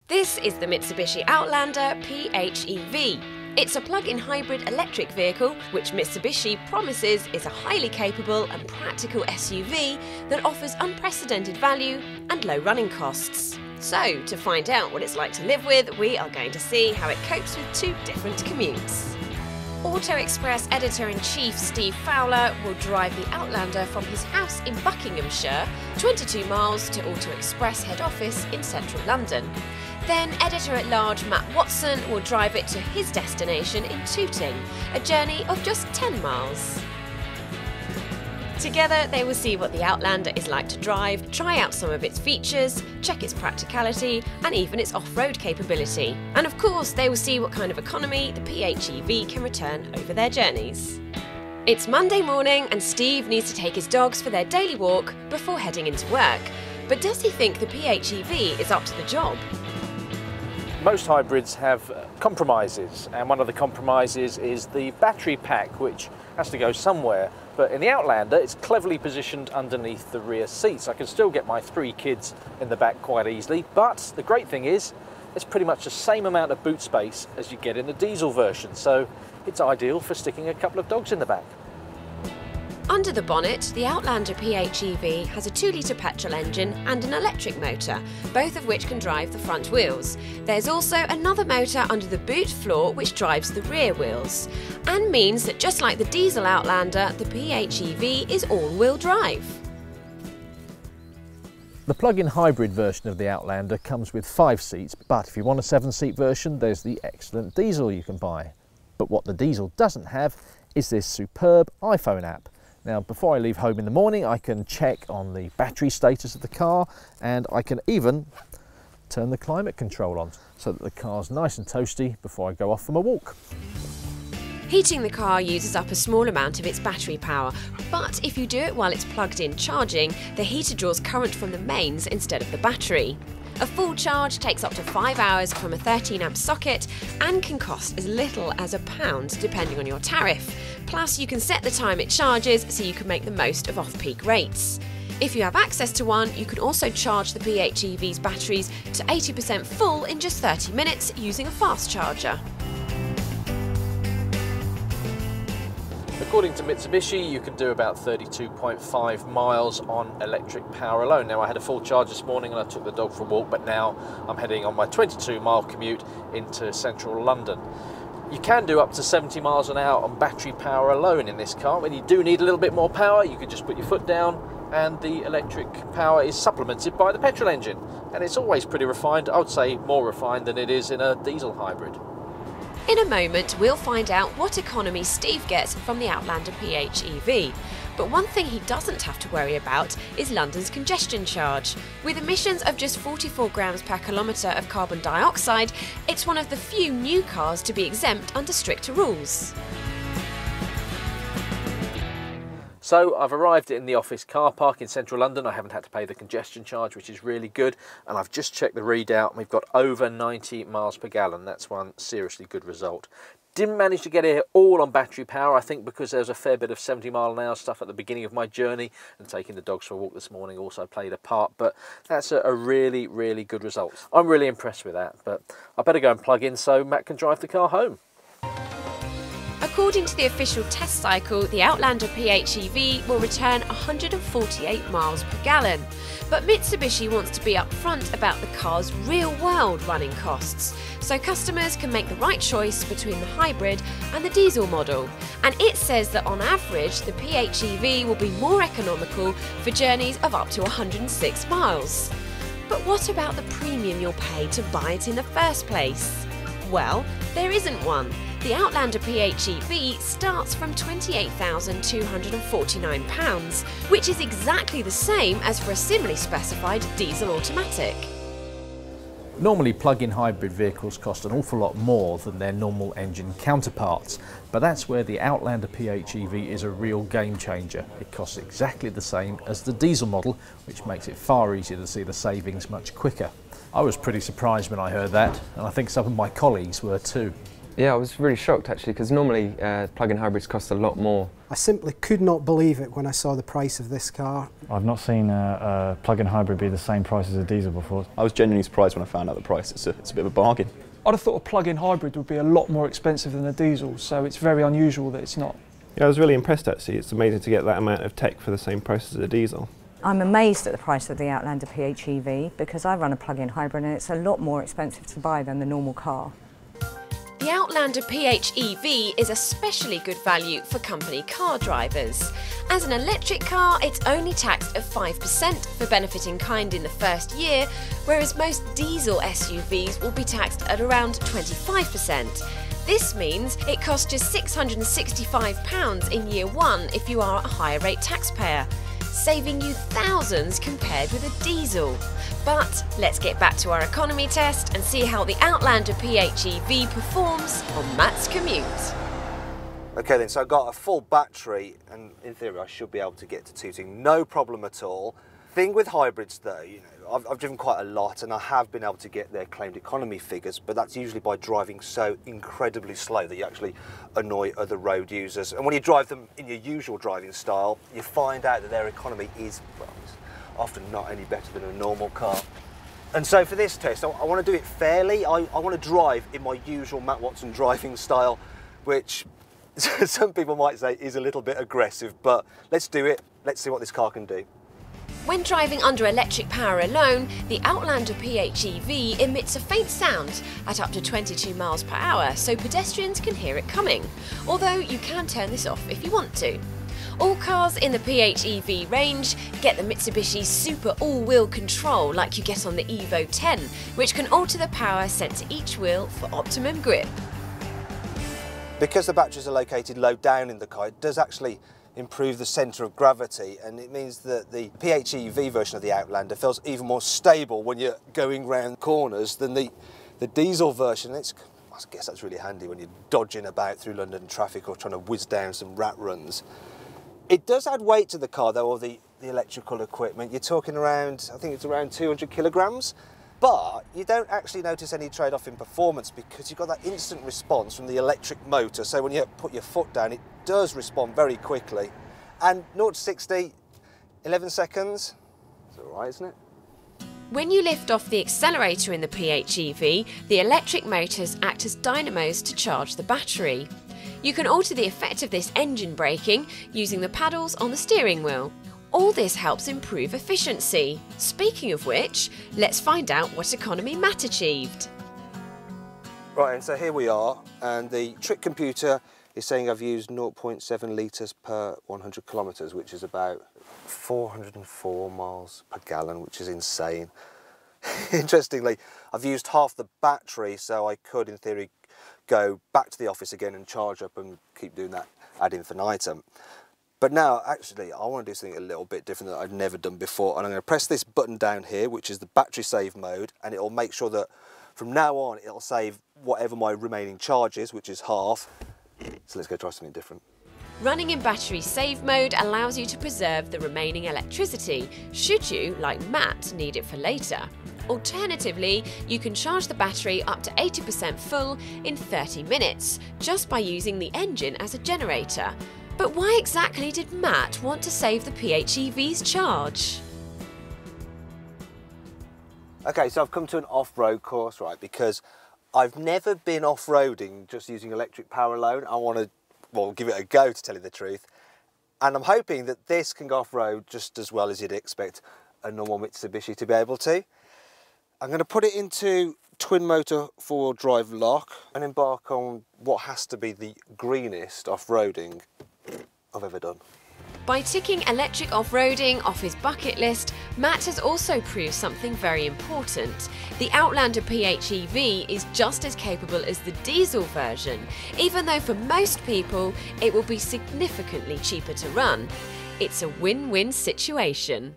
This is the Mitsubishi Outlander PHEV. It's a plug-in hybrid electric vehicle which Mitsubishi promises is a highly capable and practical SUV that offers unprecedented value and low running costs. So, to find out what it's like to live with, we are going to see how it copes with two different commutes. Auto Express editor-in-chief Steve Fowler will drive the Outlander from his house in Buckinghamshire, 22 miles to Auto Express head office in central London. Then editor-at-large Matt Watson will drive it to his destination in Tooting, a journey of just 10 miles. Together they will see what the Outlander is like to drive, try out some of its features, check its practicality and even its off-road capability. And of course they will see what kind of economy the PHEV can return over their journeys. It's Monday morning and Steve needs to take his dogs for their daily walk before heading into work. But does he think the PHEV is up to the job? Most hybrids have compromises, and one of the compromises is the battery pack, which has to go somewhere. But in the Outlander, it's cleverly positioned underneath the rear seats. I can still get my 3 kids in the back quite easily, but the great thing is it's pretty much the same amount of boot space as you get in the diesel version, so it's ideal for sticking a couple of dogs in the back. Under the bonnet, the Outlander PHEV has a 2-litre petrol engine and an electric motor, both of which can drive the front wheels. There's also another motor under the boot floor which drives the rear wheels, and means that just like the diesel Outlander, the PHEV is all-wheel drive. The plug-in hybrid version of the Outlander comes with 5 seats, but if you want a 7-seat version, there's the excellent diesel you can buy. But what the diesel doesn't have is this superb iPhone app. Now, before I leave home in the morning, I can check on the battery status of the car, and I can even turn the climate control on so that the car's nice and toasty before I go off for my walk. Heating the car uses up a small amount of its battery power, but if you do it while it's plugged in charging, the heater draws current from the mains instead of the battery. A full charge takes up to 5 hours from a 13-amp socket and can cost as little as £1 depending on your tariff. Plus you can set the time it charges so you can make the most of off-peak rates. If you have access to one, you can also charge the PHEV's batteries to 80% full in just 30 minutes using a fast charger. According to Mitsubishi, you can do about 32.5 miles on electric power alone. Now, I had a full charge this morning and I took the dog for a walk, but now I'm heading on my 22-mile commute into central London. You can do up to 70 miles an hour on battery power alone in this car. When you do need a little bit more power, you can just put your foot down and the electric power is supplemented by the petrol engine. And it's always pretty refined, I would say more refined than it is in a diesel hybrid. In a moment, we'll find out what economy Steve gets from the Outlander PHEV. But one thing he doesn't have to worry about is London's congestion charge. With emissions of just 44 grams per kilometre of carbon dioxide, it's one of the few new cars to be exempt under stricter rules. So I've arrived in the office car park in central London. I haven't had to pay the congestion charge, which is really good. And I've just checked the readout and we've got over 90 miles per gallon. That's one seriously good result. Didn't manage to get here all on battery power, I think because there was a fair bit of 70-mile-an-hour stuff at the beginning of my journey, and taking the dogs for a walk this morning also played a part, but that's a really, really good result. I'm really impressed with that, but I better go and plug in so Matt can drive the car home. According to the official test cycle, the Outlander PHEV will return 148 miles per gallon. But Mitsubishi wants to be upfront about the car's real-world running costs, so customers can make the right choice between the hybrid and the diesel model. And it says that on average, the PHEV will be more economical for journeys of up to 106 miles. But what about the premium you'll pay to buy it in the first place? Well, there isn't one. The Outlander PHEV starts from £28,249, which is exactly the same as for a similarly specified diesel automatic. Normally plug-in hybrid vehicles cost an awful lot more than their normal engine counterparts, but that's where the Outlander PHEV is a real game changer. It costs exactly the same as the diesel model, which makes it far easier to see the savings much quicker. I was pretty surprised when I heard that, and I think some of my colleagues were too. Yeah, I was really shocked actually, because normally plug-in hybrids cost a lot more. I simply could not believe it when I saw the price of this car. I've not seen a plug-in hybrid be the same price as a diesel before. I was genuinely surprised when I found out the price. It's a bit of a bargain. I'd have thought a plug-in hybrid would be a lot more expensive than a diesel, so it's very unusual that it's not. Yeah, I was really impressed actually. It's amazing to get that amount of tech for the same price as a diesel. I'm amazed at the price of the Outlander PHEV because I run a plug-in hybrid and it's a lot more expensive to buy than the normal car. The Outlander PHEV is especially good value for company car drivers. As an electric car, it's only taxed at 5% for benefit in kind in the first year, whereas most diesel SUVs will be taxed at around 25%. This means it costs just £665 in year one if you are a higher rate taxpayer, saving you thousands compared with a diesel. But let's get back to our economy test and see how the Outlander PHEV performs on Matt's commute. Okay then, so I've got a full battery and in theory I should be able to get to Tooting, no problem at all. Thing with hybrids though, you know, I've driven quite a lot and I have been able to get their claimed economy figures, but that's usually by driving so incredibly slow that you actually annoy other road users. And when you drive them in your usual driving style, you find out that their economy is, well, it's often not any better than a normal car. And so for this test, I want to do it fairly. I want to drive in my usual Matt Watson driving style, which some people might say is a little bit aggressive, but let's do it. Let's see what this car can do. When driving under electric power alone, the Outlander PHEV emits a faint sound at up to 22 miles per hour, so pedestrians can hear it coming, although you can turn this off if you want to. All cars in the PHEV range get the Mitsubishi Super all-wheel control like you get on the Evo 10, which can alter the power sent to each wheel for optimum grip. Because the batteries are located low down in the car, it does actually improve the centre of gravity, and it means that the PHEV version of the Outlander feels even more stable when you're going round corners than the diesel version. I guess that's really handy when you're dodging about through London traffic or trying to whiz down some rat runs. It does add weight to the car though, or the electrical equipment. You're talking around, I think it's around 200 kilograms, but you don't actually notice any trade-off in performance because you've got that instant response from the electric motor. So when you put your foot down, it does respond very quickly. And 0 to 60, 11 seconds. It's all right, isn't it? When you lift off the accelerator in the PHEV, the electric motors act as dynamos to charge the battery. You can alter the effect of this engine braking using the paddles on the steering wheel. All this helps improve efficiency. Speaking of which, let's find out what economy Matt achieved. Right, and so here we are, and the trick computer is saying I've used 0.7 litres per 100 kilometres, which is about 404 miles per gallon, which is insane. Interestingly, I've used half the battery, so I could, in theory, go back to the office again and charge up and keep doing that ad infinitum. But now, actually, I want to do something a little bit different that I've never done before, and I'm going to press this button down here, which is the battery save mode, and it'll make sure that from now on it'll save whatever my remaining charge is, which is half. So let's go try something different. Running in battery save mode allows you to preserve the remaining electricity, should you, like Matt, need it for later. Alternatively, you can charge the battery up to 80% full in 30 minutes, just by using the engine as a generator. But why exactly did Matt want to save the PHEV's charge? Okay, so I've come to an off-road course, right, because I've never been off-roading just using electric power alone. I want to, well, give it a go, to tell you the truth. And I'm hoping that this can go off-road just as well as you'd expect a normal Mitsubishi to be able to. I'm going to put it into twin motor four-wheel drive lock and embark on what has to be the greenest off-roading I've ever done. By ticking electric off-roading off his bucket list, Matt has also proved something very important. The Outlander PHEV is just as capable as the diesel version, even though for most people it will be significantly cheaper to run. It's a win-win situation.